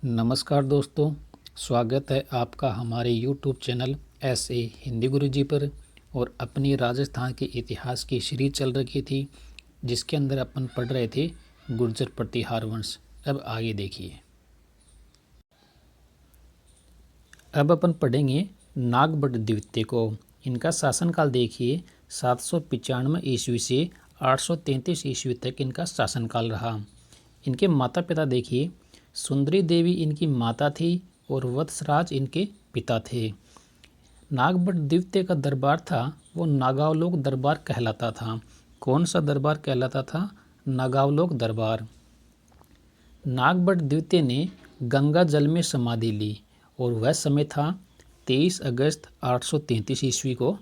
नमस्कार दोस्तों, स्वागत है आपका हमारे YouTube चैनल ऐसे हिंदी गुरुजी पर। और अपनी राजस्थान के इतिहास की सीरीज चल रही थी जिसके अंदर अपन पढ़ रहे थे गुर्जर प्रतिहार वंश। अब आगे देखिए। अब अपन पढ़ेंगे नागभट्ट द्वितीय को। इनका शासनकाल देखिए 795 ईस्वी से 833 ईस्वी तक इनका शासनकाल रहा। इनके माता पिता देखिए, सुंदरी देवी इनकी माता थी और वत्सराज इनके पिता थे। नागभट्ट द्वितीय का दरबार था वो नागावलोक दरबार कहलाता था। कौन सा दरबार कहलाता था? नागावलोक दरबार। नागभट्ट द्वितीय ने गंगा जल में समाधि ली और वह समय था 23 अगस्त 833 ईस्वी को।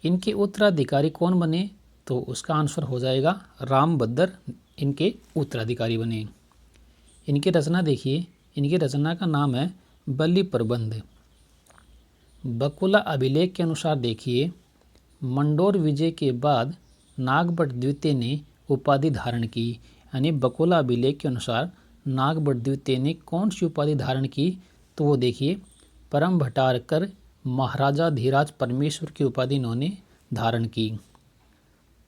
इनके उत्तराधिकारी कौन बने? तो उसका आंसर हो जाएगा रामभद्र इनके उत्तराधिकारी बने। इनकी रचना देखिए, इनकी रचना का नाम है बलि प्रबंध। बकुला अभिलेख के अनुसार देखिए, मंडोर विजय के बाद नागभट्ट द्वितीय ने उपाधि धारण की। यानी बकुला अभिलेख के अनुसार नागभट्ट द्वितीय ने कौन सी उपाधि धारण की? तो वो देखिए, परम भट्टारकर महाराजा धीराज परमेश्वर की उपाधि इन्होंने धारण की।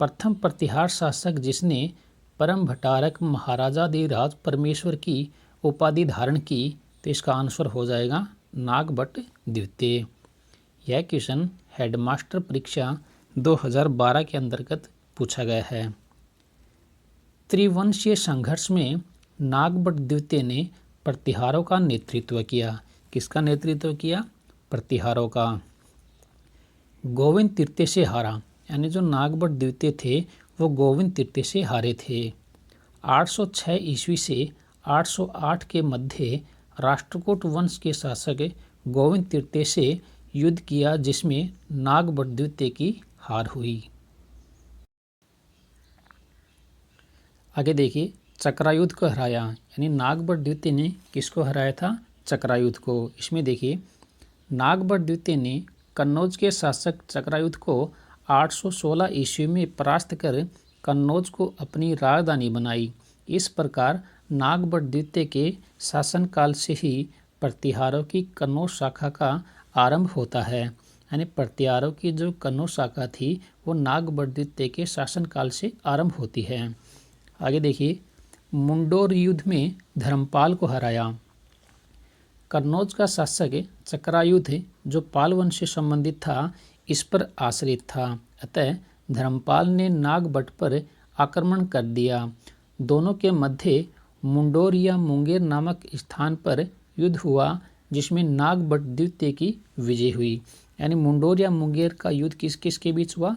प्रथम प्रतिहार शासक जिसने परम भट्टारक महाराजा धीराज परमेश्वर की उपाधि धारण की, तो इसका आंसर हो जाएगा नागभट्ट द्वितीय। यह क्वेश्चन हेडमास्टर परीक्षा 2012 के अंतर्गत पूछा गया है। त्रिवंशीय संघर्ष में नागभट्ट द्वितीय ने प्रतिहारों का नेतृत्व किया। किसका नेतृत्व किया? प्रतिहारों का। गोविंद तृतीय से हारा, यानी जो नागभट्ट द्वितीय थे वो गोविंद तृतीय से हारे थे। 806 ईस्वी से 808 के मध्य राष्ट्रकूट वंश के शासक गोविंद तृतीय से युद्ध किया, जिसमें नागभट्ट द्वितीय की हार हुई। आगे देखिए, चक्रायुद्ध को हराया। यानी नागभट्ट द्वितीय ने किसको हराया था? चक्रायुद्ध को। इसमें देखिए, नागभट्ट द्वितीय ने कन्नौज के शासक चक्रायुद्ध को 816 ईस्वी में परास्त कर कन्नौज को अपनी राजधानी बनाई। इस प्रकार नागभट्ट द्वितीय के शासनकाल से ही प्रतिहारों की कन्नौज शाखा का आरंभ होता है। यानी प्रतिहारों की जो कन्नौज शाखा थी वो नागभट्ट द्वितीय के शासनकाल से आरंभ होती है। आगे देखिए, मुंडोर युद्ध में धर्मपाल को हराया। कन्नौज का शासक चक्रायुद्ध जो पाल वंश से संबंधित था, इस पर आश्रित था। अतः धर्मपाल ने नागभट्ट पर आक्रमण कर दिया। दोनों के मध्य मुंडोर या मुंगेर नामक स्थान पर युद्ध हुआ, जिसमें नागभट्ट द्वितीय की विजय हुई। यानी मुंडोर या मुंगेर का युद्ध किस किस के बीच हुआ?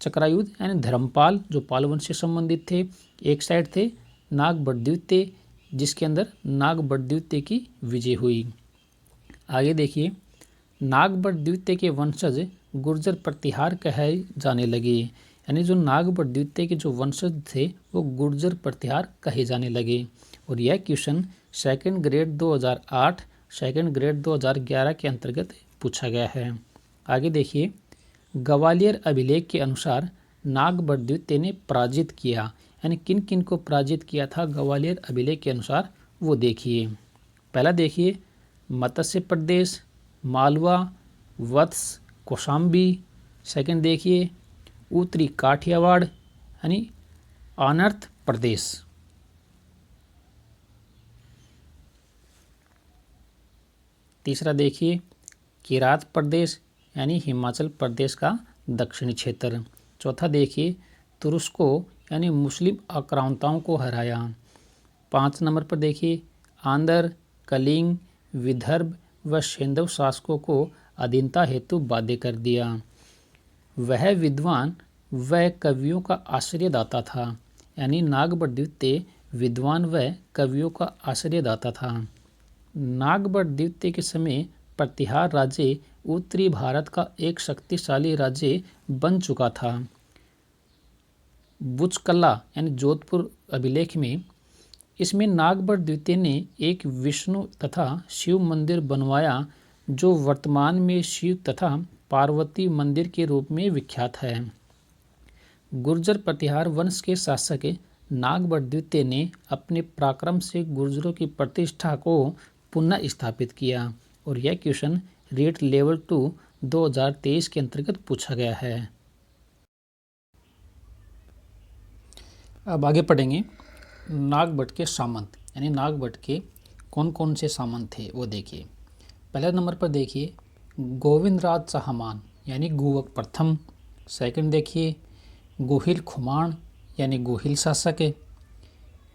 चक्रायुद्ध। यानी धर्मपाल जो पाल वंश से संबंधित थे एक साइड थे, नागभट्ट द्वितीय जिसके अंदर नागभट्ट द्वितीय की विजय हुई। आगे देखिए, नागभट्ट द्वितीय के वंशज गुर्जर प्रतिहार कहे जाने लगे। यानी जो नागभट्ट द्वितीय के जो वंशज थे वो गुर्जर प्रतिहार कहे जाने लगे। और यह question second grade 2008, second grade 2011 के अंतर्गत पूछा गया है। आगे देखिए, ग्वालियर अभिलेख के अनुसार नागभट्ट द्वितीय ने पराजित किया। यानी किन किन को पराजित किया था ग्वालियर अभिलेख के अनुसार, वो देखिए। पहला देखिए, मत्स्य प्रदेश, मालवा, वत्स, कौशाम्बी। सेकंड देखिए, उत्तरी काठियावाड़ यानी आनर्त प्रदेश। तीसरा देखिए, किरात प्रदेश यानी हिमाचल प्रदेश का दक्षिणी क्षेत्र। चौथा देखिए, तुरुस्को यानी मुस्लिम आक्रांताओं को हराया। 5 नंबर पर देखिए, आंध्र, कलिंग, विदर्भ व सैंधव शासकों को अधीनता हेतु बाध्य कर दिया। वह विद्वान व कवियों का आश्रयदाता था। यानी नागभट्ट द्वितीय विद्वान व कवियों का आश्रयदाता था। नागभट्ट द्वितीय के समय प्रतिहार राज्य उत्तरी भारत का एक शक्तिशाली राज्य बन चुका था। बुचकला यानी जोधपुर अभिलेख में इसमें नागभट्ट द्वितीय ने एक विष्णु तथा शिव मंदिर बनवाया, जो वर्तमान में शिव तथा पार्वती मंदिर के रूप में विख्यात है। गुर्जर प्रतिहार वंश के शासक नागभट्ट द्वितीय ने अपने पराक्रम से गुर्जरों की प्रतिष्ठा को पुनः स्थापित किया। और यह क्वेश्चन रेट लेवल 2 2023 के अंतर्गत पूछा गया है। अब आगे पढ़ेंगे नागभट्ट के सामंत, यानी नागभट्ट के कौन कौन से सामंत थे वो देखिए। पहले नंबर पर देखिए गोविंदराज चाहमान यानी गुवक प्रथम। सेकंड देखिए गोहिल खुमान यानी गोहिल शासक है।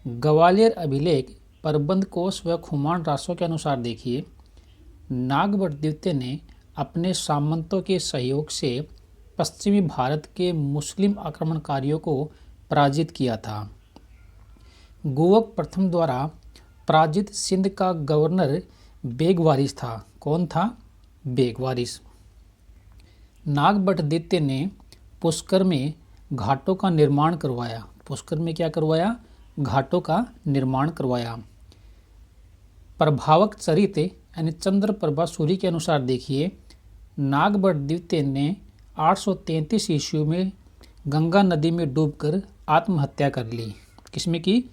ग्वालियर अभिलेख प्रबंध कोश व खुमान रासों के अनुसार देखिए नागभट्ट द्वितीय ने अपने सामंतों के सहयोग से पश्चिमी भारत के मुस्लिम आक्रमणकारियों को पराजित किया था। गुवक प्रथम द्वारा पराजित सिंध का गवर्नर बेगवारिस था। कौन था? बेगवारिस। नागभट्ट द्वितीय ने पुष्कर में घाटों का निर्माण करवाया। पुष्कर में क्या करवाया? घाटों का निर्माण करवाया। प्रभावक चरित यानी चंद्रप्रभा सूरी के अनुसार देखिए नागभट्ट द्वितीय ने 833 ईस्वी में गंगा नदी में डूबकर आत्महत्या कर ली। किसमें की?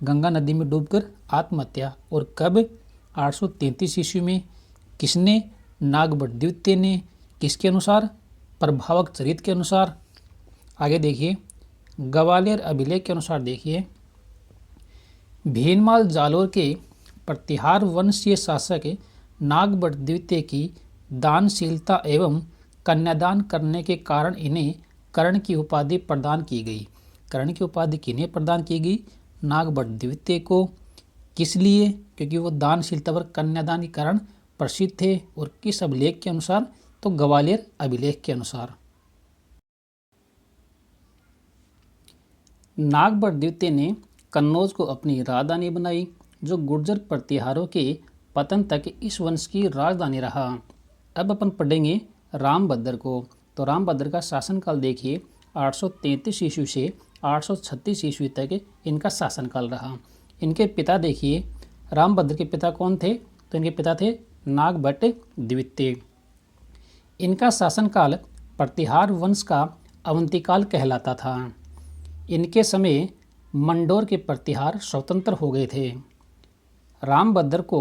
गंगा नदी में डूबकर आत्महत्या। और कब? 833 ईस्वी में। किसने? नागभट्ट द्वितीय ने। किसके अनुसार? प्रभावक चरित के अनुसार। आगे देखिए ग्वालियर अभिलेख के अनुसार देखिए भीनमाल जालोर के प्रतिहार वंशीय शासक नागभट्ट द्वितीय की दानशीलता एवं कन्यादान करने के कारण इन्हें कर्ण की उपाधि प्रदान की गई। कर्ण की उपाधि किन्हें प्रदान की गई? नागभट्ट द्वितीय को। किस लिए? क्योंकि वो दानशीलता पर कन्यादान के कारण प्रसिद्ध थे। और किस अभिलेख के अनुसार? तो ग्वालियर अभिलेख के अनुसार। नागभट्ट द्वितीय ने कन्नौज को अपनी राजधानी बनाई, जो गुर्जर प्रतिहारों के पतन तक इस वंश की राजधानी रहा। अब अपन पढ़ेंगे रामभद्र को। तो रामभद्र का शासनकाल देखिए 833 ईस्वी से 836 ईस्वी तक इनका शासनकाल रहा। इनके पिता देखिए रामभद्र के पिता कौन थे? तो इनके पिता थे नागभट्ट द्वितीय। इनका शासनकाल प्रतिहार वंश का अवंतिकाल कहलाता था। इनके समय मंडोर के प्रतिहार स्वतंत्र हो गए थे। रामभद्र को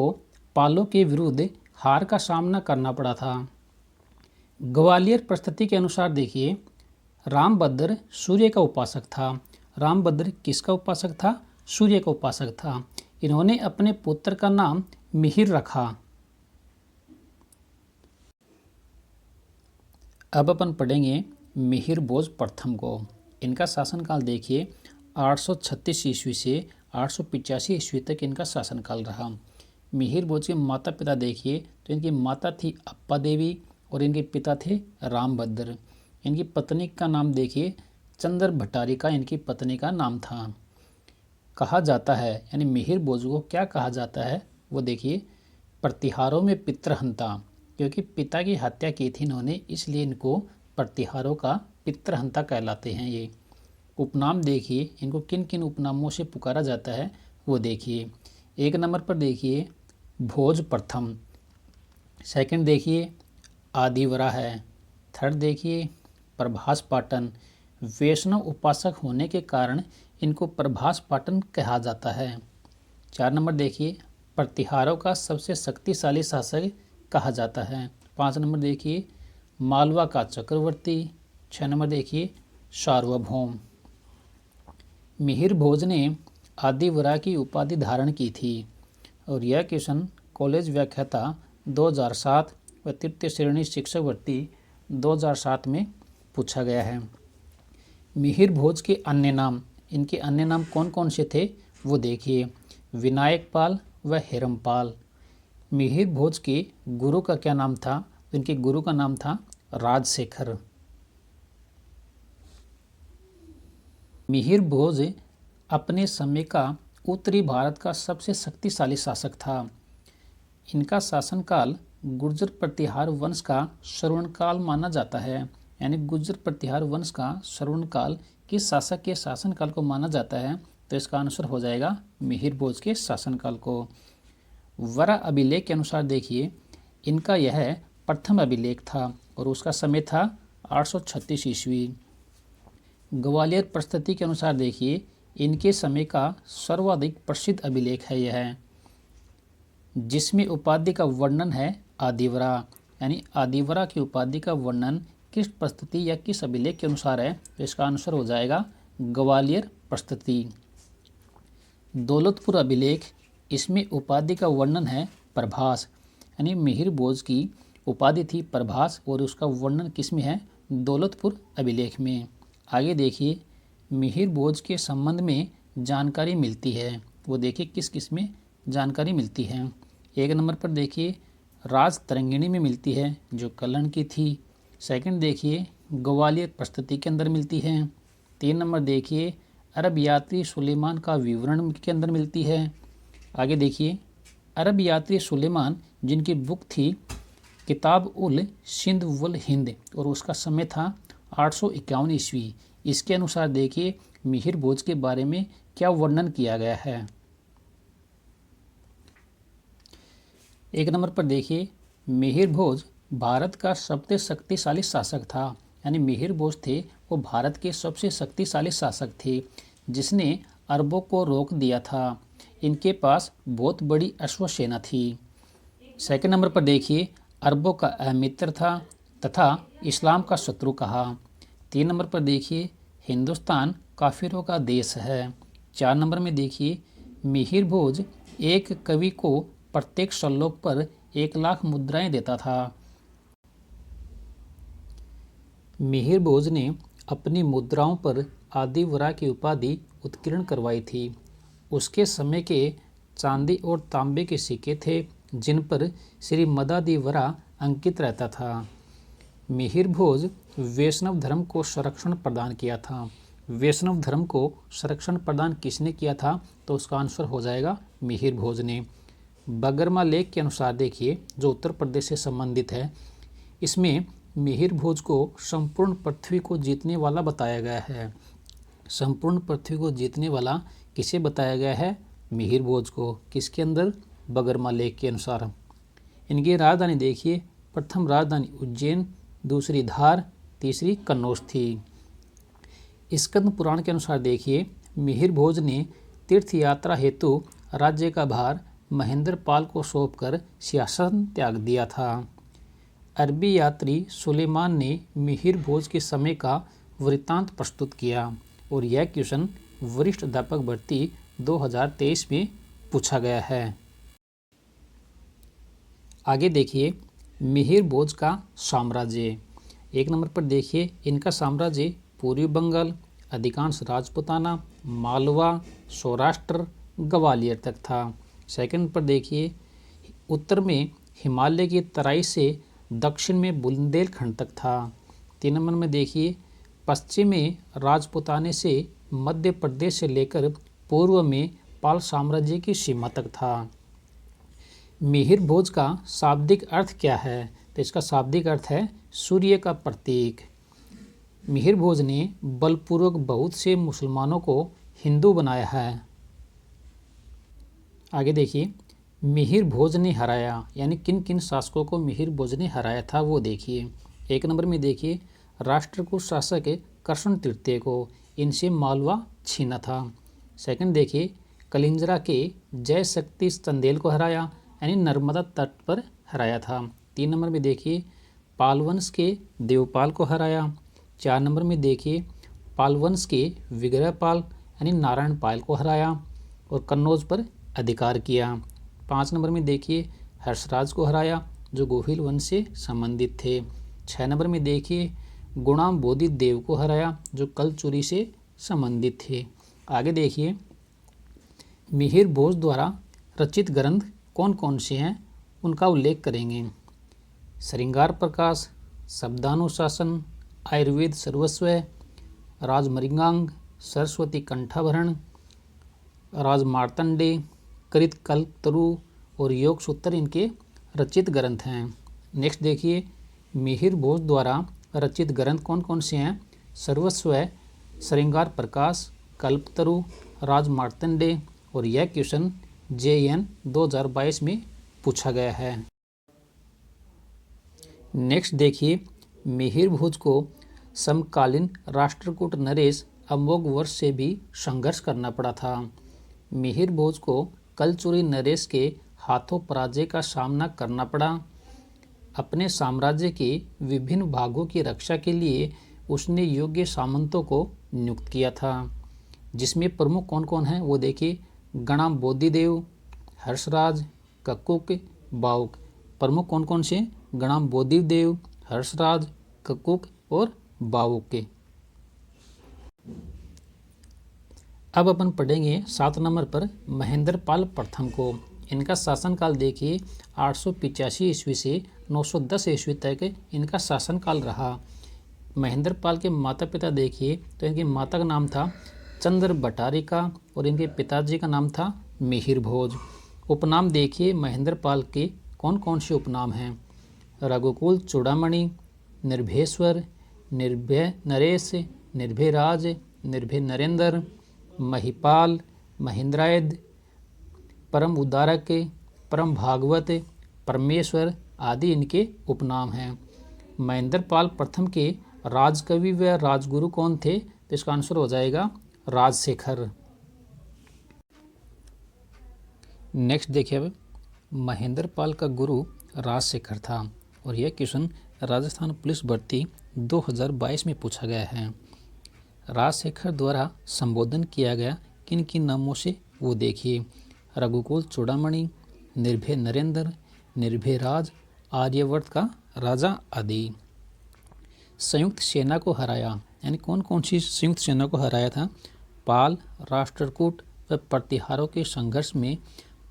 पालों के विरुद्ध हार का सामना करना पड़ा था। ग्वालियर प्रस्तुति के अनुसार देखिए रामभद्र सूर्य का उपासक था। रामभद्र किसका उपासक था? सूर्य का उपासक था। इन्होंने अपने पुत्र का नाम मिहिर रखा। अब अपन पढ़ेंगे मिहिर भोज प्रथम को। इनका शासनकाल देखिए 836 ईस्वी से 885 ईस्वी तक इनका शासनकाल रहा। मिहिर भोज के माता पिता देखिए तो इनकी माता थी अप्पा देवी और इनके पिता थे रामभद्र। इनकी पत्नी का नाम देखिए चंद्र भट्टारिका इनकी पत्नी का नाम था। कहा जाता है यानी मिहिर भोज को क्या कहा जाता है वो देखिए प्रतिहारों में पितृहंता, क्योंकि पिता की हत्या की थी इन्होंने, इसलिए इनको प्रतिहारों का पितृहंता कहलाते हैं। ये उपनाम देखिए इनको किन किन उपनामों से पुकारा जाता है वो देखिए। एक नंबर पर देखिए भोज प्रथम। सेकंड देखिए आदिवरा है। थर्ड देखिए प्रभास पाटन। वैष्णव उपासक होने के कारण इनको प्रभास पाटन कहा जाता है। 4 नंबर देखिए प्रतिहारों का सबसे शक्तिशाली शासक कहा जाता है। 5 नंबर देखिए मालवा का चक्रवर्ती। 6 नंबर देखिए सार्वभौम। मिहिर भोज ने आदिवरा की उपाधि धारण की थी। और यह क्वेश्चन कॉलेज व्याख्याता 2007 व तृतीय श्रेणी शिक्षक भर्ती 2007 में पूछा गया है। मिहिर भोज के अन्य नाम, इनके अन्य नाम कौन कौन से थे वो देखिए विनायक पाल व हेरमपाल। मिहिर भोज के गुरु का क्या नाम था? इनके गुरु का नाम था राजशेखर। मिहिर भोज अपने समय का उत्तरी भारत का सबसे शक्तिशाली शासक था। इनका शासनकाल गुर्जर प्रतिहार वंश का स्वर्णकाल माना जाता है। यानी गुर्जर प्रतिहार वंश का स्वर्णकाल किस शासक के शासनकाल को माना जाता है? तो इसका आंसर हो जाएगा मिहिर भोज के शासनकाल को। वरा अभिलेख के अनुसार देखिए इनका यह प्रथम अभिलेख था और उसका समय था 836 ईस्वी। ग्वालियर प्रस्तुति के अनुसार देखिए इनके समय का सर्वाधिक प्रसिद्ध अभिलेख है यह, जिसमें उपाधि का वर्णन है आदिवरा। यानी आदिवरा की उपाधि का वर्णन किस प्रस्तुति या किस अभिलेख के अनुसार है, तो इसका आंसर हो जाएगा ग्वालियर प्रस्तुति। दौलतपुर अभिलेख, इसमें उपाधि का वर्णन है प्रभास। यानी मिहिर भोज की उपाधि थी प्रभास और उसका वर्णन किसमें है, दौलतपुर अभिलेख में। आगे देखिए, मिहिर भोज के संबंध में जानकारी मिलती है, वो देखिए किस किस में जानकारी मिलती है। एक नंबर पर देखिए राज तरंगिणी में मिलती है जो कलन की थी। सेकंड देखिए ग्वालियर प्रस्तुति के अंदर मिलती है। 3 नंबर देखिए अरब यात्री सुलेमान का विवरण के अंदर मिलती है। आगे देखिए अरब यात्री सुलेमान जिनकी बुक थी किताब उल सिंध वल हिंद और उसका समय था 851 ईस्वी। इसके अनुसार देखिए मिहिर भोज के बारे में क्या वर्णन किया गया है। एक नंबर पर देखिए मिहिर भोज भारत का सबसे शक्तिशाली शासक था। यानी मिहिर भोज थे वो भारत के सबसे शक्तिशाली शासक थे जिसने अरबों को रोक दिया था। इनके पास बहुत बड़ी अश्वसेना थी। सेकंड नंबर पर देखिए अरबों का अमित्र था तथा इस्लाम का शत्रु कहा। 3 नंबर पर देखिए हिंदुस्तान काफिरों का देश है। 4 नंबर में देखिए मिहिर भोज एक कवि को प्रत्येक श्लोक पर 1 लाख मुद्राएं देता था। मिहिर भोज ने अपनी मुद्राओं पर आदिवरा की उपाधि उत्कीर्ण करवाई थी। उसके समय के चांदी और तांबे के सिक्के थे जिन पर श्री मदादिवरा अंकित रहता था। मिहिर भोज वैष्णव धर्म को संरक्षण प्रदान किया था। वैष्णव धर्म को संरक्षण प्रदान किसने किया था, तो उसका आंसर हो जाएगा मिहिर भोज ने। बगरमा लेख के अनुसार देखिए जो उत्तर प्रदेश से संबंधित है, इसमें मिहिर भोज को संपूर्ण पृथ्वी को जीतने वाला बताया गया है। संपूर्ण पृथ्वी को जीतने वाला किसे बताया गया है, मिहिर भोज को। किसके अंदर, बगरमा लेख के अनुसार। इनकी राजधानी देखिए, प्रथम राजधानी उज्जैन, दूसरी धार, तीसरी कन्नौज थी। स्कंद पुराण के अनुसार देखिए मिहिर भोज ने तीर्थ यात्रा हेतु राज्य का भार महेंद्र पाल को सौंपकर सिंहासन त्याग दिया था। अरबी यात्री सुलेमान ने मिहिर भोज के समय का वृत्तांत प्रस्तुत किया और यह क्वेश्चन वरिष्ठ अध्यापक भर्ती 2023 में पूछा गया है। आगे देखिए मिहिर भोज का साम्राज्य। 1 नंबर पर देखिए इनका साम्राज्य पूर्वी बंगाल, अधिकांश राजपूताना, मालवा, सौराष्ट्र, ग्वालियर तक था। सेकंड पर देखिए उत्तर में हिमालय की तराई से दक्षिण में बुंदेलखंड तक था। 3 नंबर में देखिए पश्चिम में राजपूताने से मध्य प्रदेश से लेकर पूर्व में पाल साम्राज्य की सीमा तक था। मिहिर भोज का शाब्दिक अर्थ क्या है, तो इसका शाब्दिक अर्थ है सूर्य का प्रतीक। मिहिर भोज ने बलपूर्वक बहुत से मुसलमानों को हिंदू बनाया है। आगे देखिए मिहिर भोज ने हराया, यानी किन किन शासकों को मिहिर भोज ने हराया था वो देखिए। 1 नंबर में देखिए राष्ट्रकूट शासक कृष्ण तृतीय को, इनसे मालवा छीना था। सेकंड देखिए कलिंजरा के जय शक्ति चंदेल को हराया, यानी नर्मदा तट पर हराया था। 3 नंबर में देखिए पालवंश के देवपाल को हराया। 4 नंबर में देखिए पालवंश के विग्रहपाल यानी नारायण पाल को हराया और कन्नौज पर अधिकार किया। 5 नंबर में देखिए हर्षराज को हराया जो गोहिल वंश से संबंधित थे। 6 नंबर में देखिए गुणाम बोधि देव को हराया जो कलचुरी से संबंधित थे। आगे देखिए मिहिर भोज द्वारा रचित ग्रंथ कौन कौन से हैं उनका उल्लेख करेंगे। श्रृंगार प्रकाश, शब्दानुशासन, आयुर्वेद सर्वस्व, राजमृगांक, सरस्वती कंठाभरण, राजमार्तंडेय, कृत कल्पतरु और योग सूत्र इनके रचित ग्रंथ हैं। नेक्स्ट देखिए मिहिर भोज द्वारा रचित ग्रंथ कौन कौन से हैं। सर्वस्व, श्रृंगार प्रकाश, कल्पतरु, राजमार्तंडेय और यह क्वेश्चन JN 2022 में पूछा गया है। नेक्स्ट देखिए मिहिर भोज को समकालीन राष्ट्रकूट नरेश अमोघ वर्ष से भी संघर्ष करना पड़ा था। मिहिर भोज को कलचुरी नरेश के हाथों पराजय का सामना करना पड़ा। अपने साम्राज्य के विभिन्न भागों की रक्षा के लिए उसने योग्य सामंतों को नियुक्त किया था, जिसमें प्रमुख कौन कौन हैं वो देखिए। गणाम बोधिदेव, हर्षराज, कक्कुक, बाउक। प्रमुख कौन कौन से? गणाम बोधिदेव, हर्षराज, कक्कुक और बाउक के। अब अपन पढ़ेंगे 7 नंबर पर महेंद्रपाल प्रथम को। इनका शासनकाल देखिए 885 ईस्वी से 910 ईस्वी तक इनका शासनकाल रहा। महेंद्रपाल के माता पिता देखिए तो इनकी माता का नाम था चंद्र भट्टारिका और इनके पिताजी का नाम था मिहिर भोज। उपनाम देखिए महेंद्रपाल के कौन कौन से उपनाम हैं? रघुकुल चूड़ामणि, निर्भयेश्वर, निर्भय नरेश, निर्भय राज, निर्भय नरेंद्र, महिपाल, महेंद्रायद, परम उदारक, परम भागवत, परमेश्वर आदि इनके उपनाम हैं। महेंद्रपाल प्रथम के राजकवि व राजगुरु कौन थे? तो इसका आंसर हो जाएगा राजशेखर। नेक्स्ट देखिए, अब महेंद्रपाल का गुरु राजशेखर था और यह क्वेश्चन राजस्थान पुलिस भर्ती 2022 में पूछा गया है। राजशेखर द्वारा संबोधन किया गया किन किन नामों से वो देखिए। रघुकुल चूड़ामणि, निर्भय नरेंद्र, निर्भय राज, आर्यवर्त का राजा आदि। संयुक्त सेना को हराया, यानी कौन कौन सी संयुक्त सेना को हराया था? पाल, राष्ट्रकूट व प्रतिहारों के संघर्ष में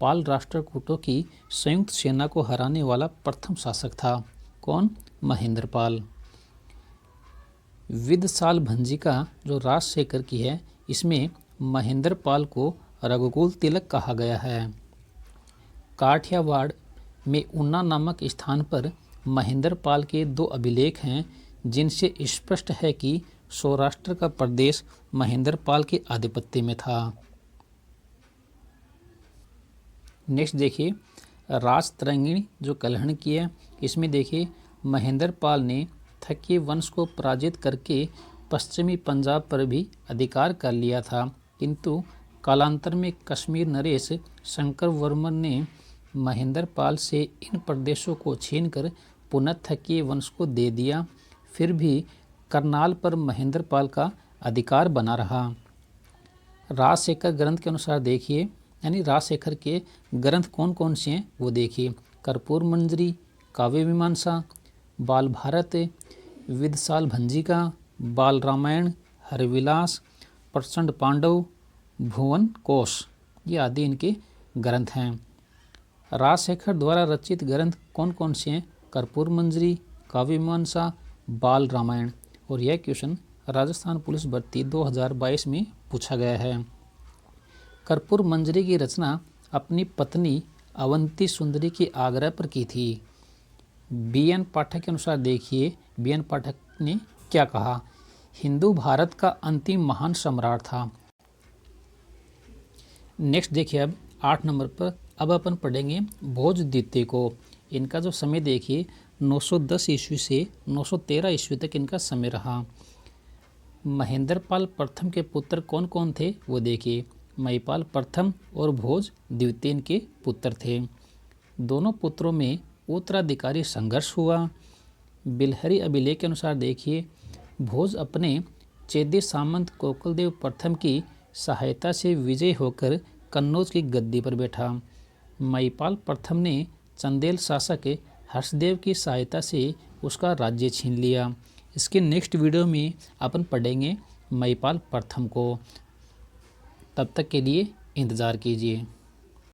पाल राष्ट्रकूटों की संयुक्त सेना को हराने वाला प्रथम शासक था। कौन? महेंद्रपाल। विदसाल भंजिका जो राजशेखर की है, इसमें महेंद्रपाल को रघुकुल तिलक कहा गया है। काठियावाड़ में उन्ना नामक स्थान पर महेंद्रपाल के 2 अभिलेख हैं, जिनसे स्पष्ट है कि सौराष्ट्र का प्रदेश महेंद्रपाल के आधिपत्य में था। नेक्स्ट देखिए, राजतरंगिणी जो कलहण की है, इसमें देखिए महेंद्रपाल ने थक्के वंश को पराजित करके पश्चिमी पंजाब पर भी अधिकार कर लिया था, किंतु कालांतर में कश्मीर नरेश शंकर वर्मन ने महेंद्रपाल से इन प्रदेशों को छीनकर पुनः थक्के वंश को दे दिया। फिर भी करनाल पर महेंद्रपाल का अधिकार बना रहा। राजशेखर ग्रंथ के अनुसार देखिए, यानी राजशेखर के ग्रंथ कौन कौन से हैं वो देखिए। कर्पूर मंजरी, काव्य मीमांसा, बाल भारत, विदसाल भंजिका, बाल रामायण, हरविलास, प्रचंड पांडव, भुवन कोश, ये आदि इनके ग्रंथ हैं। राजशेखर द्वारा रचित ग्रंथ कौन कौन से हैं? कर्पूर मंजरी, काव्य मीमांसा, बाल रामायण। और यह क्वेश्चन राजस्थान पुलिस भर्ती 2022 में पूछा गया है। कर्पूर मंजरी की रचना अपनी पत्नी अवंती सुंदरी के आग्रह पर की थी। बी.एन. पाठक के अनुसार देखिए, बी.एन. पाठक ने क्या कहा? हिंदू भारत का अंतिम महान सम्राट था। नेक्स्ट देखिए, अब 8 नंबर पर अब अपन पढ़ेंगे भोज द्वितीय को। इनका जो समय देखिए 910 ईस्वी से 913 ईस्वी तक इनका समय रहा। महेंद्रपाल प्रथम के पुत्र कौन कौन थे वो देखिए। महिपाल प्रथम और भोज द्वितीय इनके पुत्र थे। दोनों पुत्रों में उत्तराधिकारी संघर्ष हुआ। बिलहरी अभिलेख के अनुसार देखिए, भोज अपने चेदी सामंत कोकलदेव प्रथम की सहायता से विजयी होकर कन्नौज की गद्दी पर बैठा। महिपाल प्रथम ने चंदेल शासक हर्षदेव की सहायता से उसका राज्य छीन लिया। इसके नेक्स्ट वीडियो में अपन पढ़ेंगे महिपाल प्रथम को। तब तक के लिए इंतज़ार कीजिए।